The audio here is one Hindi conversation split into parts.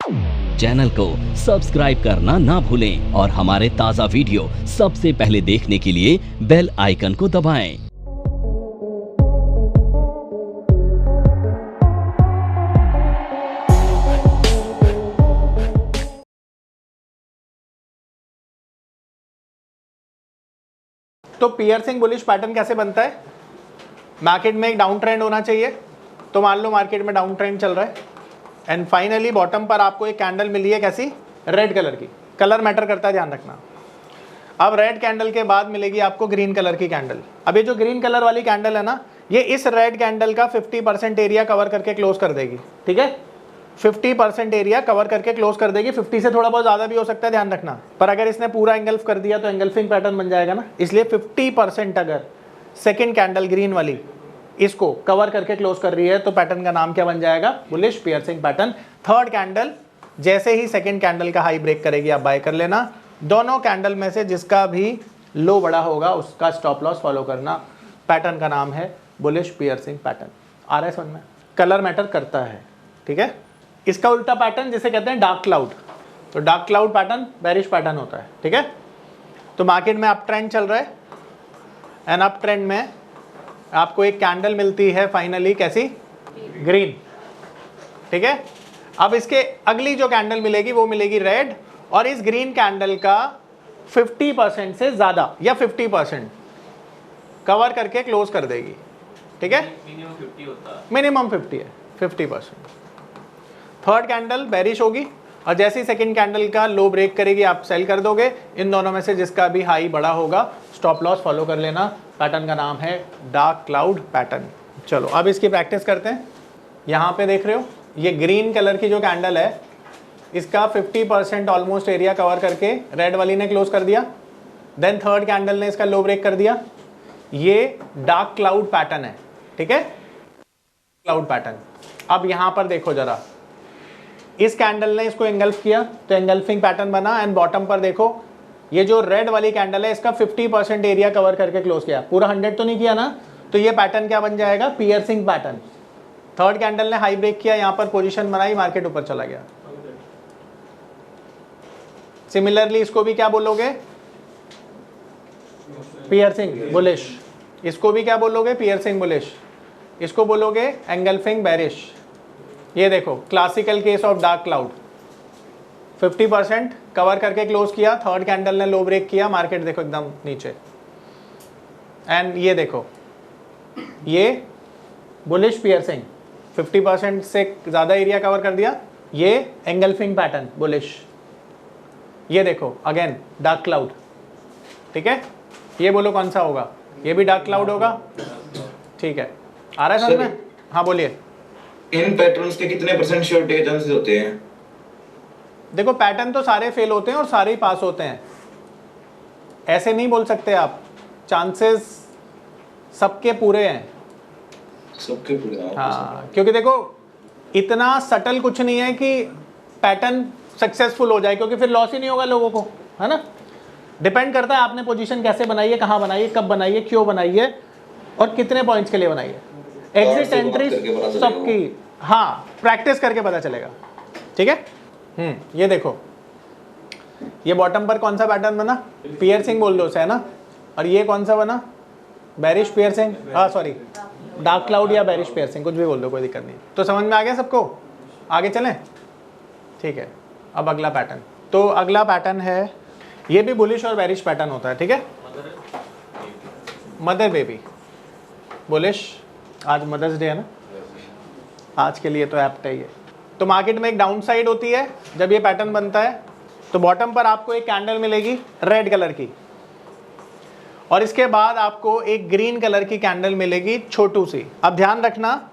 चैनल को सब्सक्राइब करना ना भूलें और हमारे ताज़ा वीडियो सबसे पहले देखने के लिए बेल आइकन को दबाएं। तो पियर्सिंग बुलिश पैटर्न कैसे बनता है? मार्केट में एक डाउन ट्रेंड होना चाहिए। तो मान लो मार्केट में डाउन ट्रेंड चल रहा है एंड फाइनली बॉटम पर आपको एक कैंडल मिली है, कैसी? रेड कलर की। कलर मैटर करता है, ध्यान रखना। अब रेड कैंडल के बाद मिलेगी आपको ग्रीन कलर की कैंडल। अब ये जो ग्रीन कलर वाली कैंडल है ना, ये इस रेड कैंडल का 50% एरिया कवर करके क्लोज कर देगी। ठीक है, 50% एरिया कवर करके क्लोज कर देगी। 50 से थोड़ा बहुत ज़्यादा भी हो सकता है, ध्यान रखना। पर अगर इसने पूरा एंगल्फ कर दिया तो एंगल्फिंग पैटर्न बन जाएगा ना, इसलिए 50% अगर सेकेंड कैंडल ग्रीन वाली इसको कवर करके क्लोज कर रही है तो पैटर्न का नाम क्या बन जाएगा? Bullish piercing pattern. Third candle जैसे ही सेकेंड कैंडल का हाई ब्रेक करेगी आप बाय कर लेना। दोनों कैंडल में से जिसका भी लो बड़ा होगा उसका स्टॉप लॉस फॉलो करना। पैटर्न का नाम है बुलिश पियर्सिंग पैटर्न। आ रहा है समझ में? कलर मैटर करता है, ठीक है। इसका उल्टा पैटर्न जिसे कहते हैं डार्क क्लाउड, तो dark cloud pattern bearish pattern होता है, ठीक है। तो मार्केट में अप ट्रेंड चल रहा है एंड अप ट्रेंड में आपको एक कैंडल मिलती है फाइनली, कैसी? ग्रीन, ठीक है। अब इसके अगली जो कैंडल मिलेगी वो मिलेगी रेड, और इस ग्रीन कैंडल का 50% से ज्यादा या 50% कवर करके क्लोज कर देगी, ठीक है। मिनिमम 50 होता है, मिनिमम 50 है, 50%। थर्ड कैंडल बेरिश होगी और जैसे ही सेकंड कैंडल का लो ब्रेक करेगी आप सेल कर दोगे। इन दोनों में से जिसका भी हाई बड़ा होगा स्टॉप लॉस फॉलो कर लेना। पैटर्न का नाम है डार्क क्लाउड पैटर्न। चलो अब इसकी प्रैक्टिस करते हैं। यहाँ पे देख रहे हो ये ग्रीन कलर की जो कैंडल है इसका 50% ऑलमोस्ट एरिया कवर करके रेड वाली ने क्लोज कर दिया। देन थर्ड कैंडल ने इसका लो ब्रेक कर दिया। ये डार्क क्लाउड पैटर्न है, ठीक है, क्लाउड पैटर्न। अब यहाँ पर देखो जरा, इस कैंडल ने इसको एंगल्फ किया तो एंगल्फिंग पैटर्न बना एंड बॉटम पर देखो ये जो रेड वाली कैंडल है इसका 50% एरिया कवर करके क्लोज किया। पूरा 100 तो नहीं किया ना, तो ये पैटर्न क्या बन जाएगा? Piercing pattern. थर्ड कैंडल ने हाई ब्रेक किया, यहां पर पोजीशन बनाई, मार्केट ऊपर चला गया। सिमिलरली इसको भी क्या बोलोगे? Piercing bullish. इसको भी क्या बोलोगे? Piercing bullish. इसको बोलोगे एंगल्फिंग बेरिश। ये देखो classical case of dark cloud, 50% cover करके क्लोज किया, थर्ड कैंडल ने लो ब्रेक किया, मार्केट देखो एकदम नीचे। एंड ये देखो ये बुलिश पियर्सिंग, 50% से ज़्यादा एरिया कवर कर दिया, ये एंगल्फिंग पैटर्न बुलिश। ये देखो अगेन डार्क क्लाउड, ठीक है। ये बोलो कौन सा होगा? ये भी डार्क क्लाउड होगा, ठीक है। आ रहा है समझ में? हाँ बोलिए। इन पैटर्न्स के कितने % श्योरिटी के चांसेस होते हैं? देखो पैटर्न तो सारे फेल होते हैं और सारे ही पास होते हैं, ऐसे नहीं बोल सकते आप। चांसेस सबके पूरे हैं, सबके पूरे। हाँ, क्योंकि देखो इतना सटल कुछ नहीं है कि पैटर्न सक्सेसफुल हो जाए, क्योंकि फिर लॉस ही नहीं होगा लोगों को, है ना। डिपेंड करता है आपने पोजीशन कैसे बनाई है, कहाँ बनाई है, कब बनाई है, क्यों बनाई है और कितने पॉइंट्स के लिए बनाई है। एग्जिट एंट्री सबकी, हाँ, प्रैक्टिस करके पता चलेगा, ठीक है। ये देखो ये बॉटम पर कौन सा पैटर्न बना? पियर्सिंग बोल दो उसे, है ना। और ये कौन सा बना? Bearish piercing, sorry dark cloud या बेरिश पियर्सिंग, कुछ भी बोल दो, कोई दिक्कत नहीं। तो समझ में आ गया सबको? आगे चलें, ठीक है। अब अगला पैटर्न, तो अगला पैटर्न है, ये भी बुलिश और बेरिश पैटर्न होता है, ठीक है। Mother baby bullish. आज मदर्स डे है ना, आज के लिए तो एप्ट है ये। तो मार्केट में एक डाउन साइड होती है जब ये पैटर्न बनता है, तो बॉटम पर आपको एक कैंडल मिलेगी रेड कलर की, और इसके बाद आपको एक ग्रीन कलर की कैंडल मिलेगी छोटू सी। अब ध्यान रखना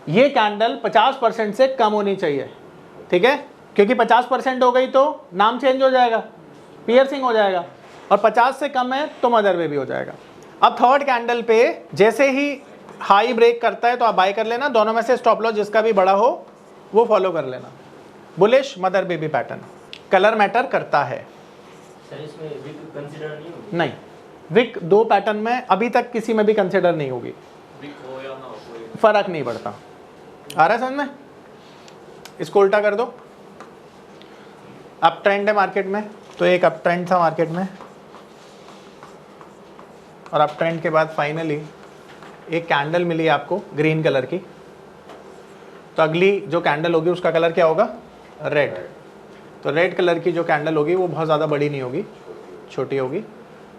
ये कैंडल 50% से कम होनी चाहिए, ठीक है, क्योंकि 50% हो गई तो नाम चेंज हो जाएगा, पियर्सिंग हो जाएगा, और 50 से कम है तो मदर बेबी हो जाएगा। अब थर्ड कैंडल पे जैसे ही हाई ब्रेक करता है तो आप बाय कर लेना। दोनों में से स्टॉप लॉस जिसका भी बड़ा हो वो फॉलो कर लेना। Bullish mother baby pattern. Colour matter करता है। सर इसमें विक कंसीडर नहीं होगी? नहीं, विक दो पैटर्न में अभी तक किसी में भी कंसीडर नहीं होगी, विक हो या ना हो कोई फर्क नहीं पड़ता। आ रहा है समझ में? इसको उल्टा कर दो, अप ट्रेंड है मार्केट में, तो एक अप ट्रेंड था मार्केट में, और अप ट्रेंड के बाद फाइनली एक कैंडल मिली आपको ग्रीन कलर की, तो अगली जो कैंडल होगी उसका कलर क्या होगा, रेड। तो रेड कलर की जो कैंडल होगी वो बहुत ज़्यादा बड़ी नहीं होगी, छोटी होगी,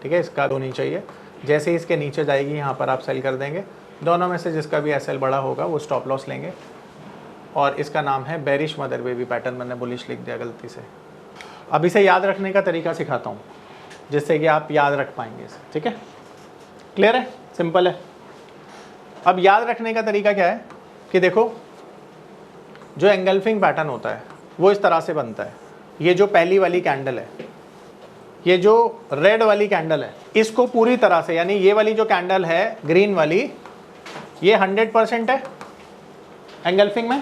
ठीक है, इसका होनी चाहिए। जैसे ही इसके नीचे जाएगी यहाँ पर आप सेल कर देंगे, दोनों में से जिसका भी एसएल बड़ा होगा वो स्टॉप लॉस लेंगे, और इसका नाम है बेरिश मदर बेबी पैटर्न। मैंने बुलिश लिख दिया गलती से। अब इसे याद रखने का तरीका सिखाता हूँ जिससे कि आप याद रख पाएंगे इसे, ठीक है, क्लियर है, सिंपल है। अब याद रखने का तरीका क्या है कि देखो, जो एंगल्फिंग पैटर्न होता है वो इस तरह से बनता है। ये जो पहली वाली कैंडल है, ये जो रेड वाली कैंडल है, इसको पूरी तरह से, यानी ये वाली जो कैंडल है ग्रीन वाली, ये 100% है एंगल्फिंग में।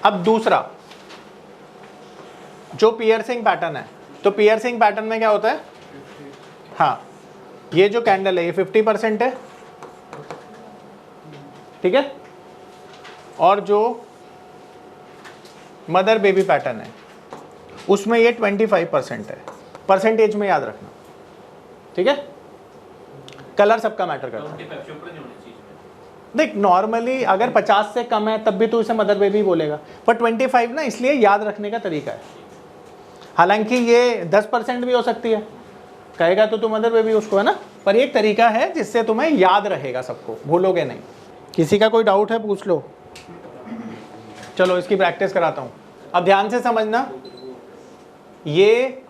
अब दूसरा जो पियर्सिंग पैटर्न है, तो पियर्सिंग पैटर्न में क्या होता है, हाँ, ये जो कैंडल है ये 50% है, ठीक है, और जो मदर बेबी पैटर्न है उसमें ये 25% है। परसेंटेज में याद रखना, ठीक है, कलर सबका मैटर करता है। देख, नॉर्मली अगर 50 से कम है तब भी तो इसे मदर बेबी बोलेगा, पर 25 ना, इसलिए याद रखने का तरीका है। हालांकि ये 10% भी हो सकती है, कहेगा तो तुम मदर बेबी उसको, है ना, पर एक तरीका है जिससे तुम्हें याद रहेगा, सबको भूलोगे नहीं। किसी का कोई डाउट है पूछ लो। चलो इसकी प्रैक्टिस कराता हूँ। अब ध्यान से समझना, ये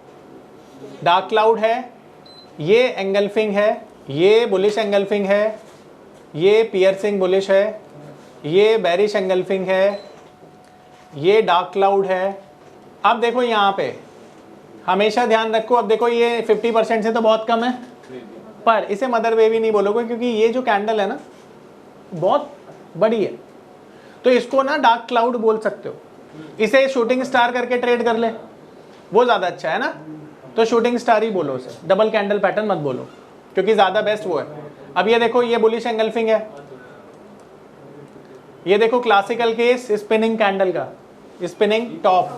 डार्क क्लाउड है, ये एंगल्फिंग है, ये बुलिश एंगल्फिंग है, ये पियर्सिंग बुलिश है, ये बेरिश एंगल्फिंग है, ये डार्क क्लाउड है। अब देखो यहाँ पे हमेशा ध्यान रखो, अब देखो ये 50% से तो बहुत कम है, पर इसे मदर बेबी नहीं बोलोगे क्योंकि ये जो कैंडल है ना बहुत बड़ी है, तो इसको ना डार्क क्लाउड बोल सकते हो। इसे शूटिंग स्टार करके ट्रेड कर ले, वो ज़्यादा अच्छा है ना, तो शूटिंग स्टार ही बोलो उसे, डबल कैंडल पैटर्न मत बोलो क्योंकि ज़्यादा बेस्ट वो है। अब ये देखो, ये बुलिश एंगल्फिंग है, ये देखो क्लासिकल केस स्पिनिंग कैंडल का, स्पिनिंग टॉप,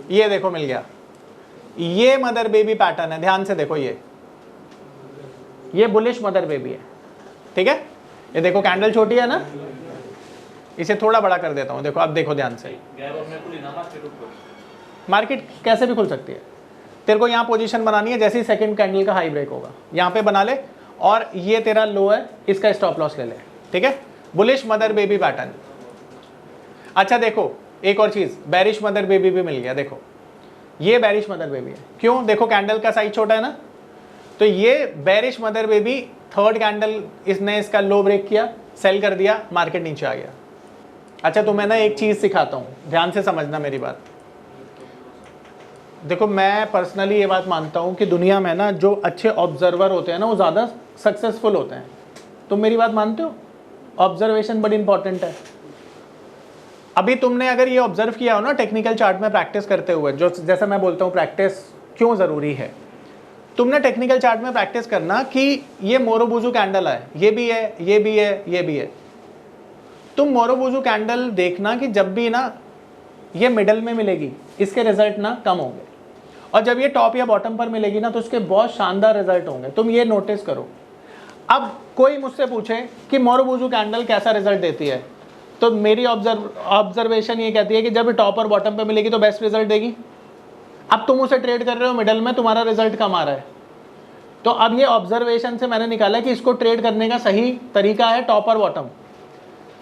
ये देखो मिल गया। ये मदर बेबी पैटर्न है, ध्यान से देखो, ये बुलिश मदर बेबी है, ठीक है। ये देखो कैंडल छोटी है ना, इसे थोड़ा बड़ा कर देता हूँ, देखो अब देखो ध्यान से, मार्केट कैसे भी खुल सकती है। तेरे को यहाँ पोजीशन बनानी है, जैसे ही सेकंड कैंडल का हाई ब्रेक होगा यहाँ पे बना ले, और ये तेरा लो है, इसका स्टॉप लॉस ले ले, ठीक है। Bullish mother baby pattern. अच्छा देखो एक और चीज, बेरिश मदर बेबी भी मिल गया। देखो ये बेरिश मदर बेबी है, क्यों, देखो कैंडल का साइज छोटा है ना, तो ये bearish mother baby, third candle इसने इसका लो ब्रेक किया, सेल कर दिया, मार्केट नीचे आ गया। अच्छा तो मैं ना एक चीज सिखाता हूँ, ध्यान से समझना मेरी बात। देखो मैं पर्सनली ये बात मानता हूँ कि दुनिया में ना जो अच्छे ऑब्जर्वर होते हैं ना वो ज़्यादा सक्सेसफुल होते हैं। तुम मेरी बात मानते हो? ऑब्जर्वेशन बड़ी इंपॉर्टेंट है। अभी तुमने अगर ये ऑब्जर्व किया हो ना टेक्निकल चार्ट में प्रैक्टिस करते हुए, जो जैसा मैं बोलता हूँ प्रैक्टिस क्यों ज़रूरी है, तुमने टेक्निकल चार्ट में प्रैक्टिस करना कि ये मोरोबुजू कैंडल है, ये भी है, ये भी है, ये भी है। तुम मोरोबुजू कैंडल देखना कि जब भी ना ये मिडल में मिलेगी इसके रिजल्ट ना कम होंगे, और जब ये टॉप या बॉटम पर मिलेगी ना तो उसके बहुत शानदार रिजल्ट होंगे। तुम ये नोटिस करो। अब कोई मुझसे पूछे कि मोरोबुजू कैंडल कैसा रिजल्ट देती है, तो मेरी ऑब्जर्वेशन ये कहती है कि जब टॉप और बॉटम पे मिलेगी तो बेस्ट रिजल्ट देगी। अब तुम उसे ट्रेड कर रहे हो मिडल में, तुम्हारा रिजल्ट कम आ रहा है, तो अब ये ऑब्जर्वेशन से मैंने निकाला कि इसको ट्रेड करने का सही तरीका है टॉप और बॉटम।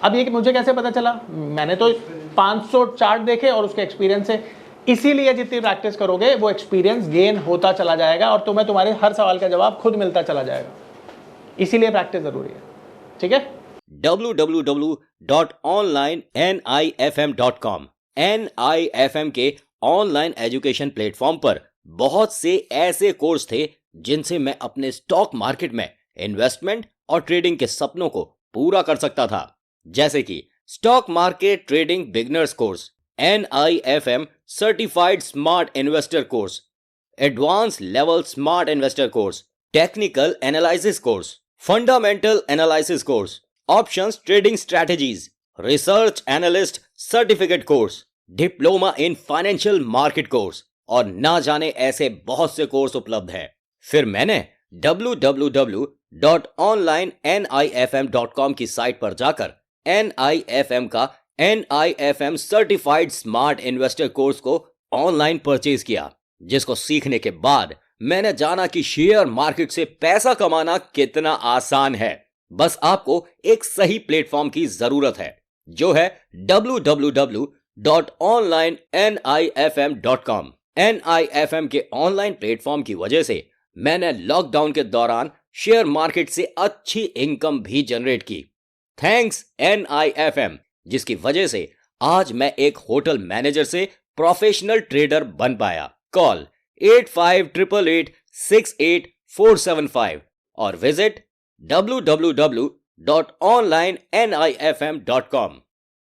अब ये मुझे कैसे पता चला? मैंने तो 500 चार्ट देखे और उसके एक्सपीरियंस से। इसीलिए जितनी प्रैक्टिस करोगे वो एक्सपीरियंस गेन होता चला जाएगा और तुम्हें तुम्हारे हर सवाल का जवाब खुद मिलता चला जाएगा। इसीलिए प्रैक्टिस जरूरी है, ठीक है। www.onlinenifm.com NIFM के ऑनलाइन एजुकेशन प्लेटफॉर्म पर बहुत से ऐसे कोर्स थे जिनसे मैं अपने स्टॉक मार्केट में इन्वेस्टमेंट और ट्रेडिंग के सपनों को पूरा कर सकता था, जैसे कि stock market trading beginners course, NIFM certified smart investor course, advance level smart investor course, technical analysis course, fundamental analysis course, options trading strategies, research analyst certificate course, diploma in financial market course और ना जाने ऐसे बहुत से कोर्स उपलब्ध हैं। फिर मैंने www.onlinenifm.com की साइट पर जाकर NIFM का NIFM certified smart investor course को ऑनलाइन परचेज किया, जिसको सीखने के बाद मैंने जाना कि शेयर मार्केट से पैसा कमाना कितना आसान है। बस आपको एक सही प्लेटफॉर्म की जरूरत है, जो है www.onlinenifm.com। NIFM के ऑनलाइन प्लेटफॉर्म की वजह से मैंने लॉकडाउन के दौरान शेयर मार्केट से अच्छी इनकम भी जनरेट की। थैंक्स NIFM, जिसकी वजह से आज मैं एक होटल मैनेजर से प्रोफेशनल ट्रेडर बन पाया। कॉल 8588868475 और विजिट www.onlinenifm.com।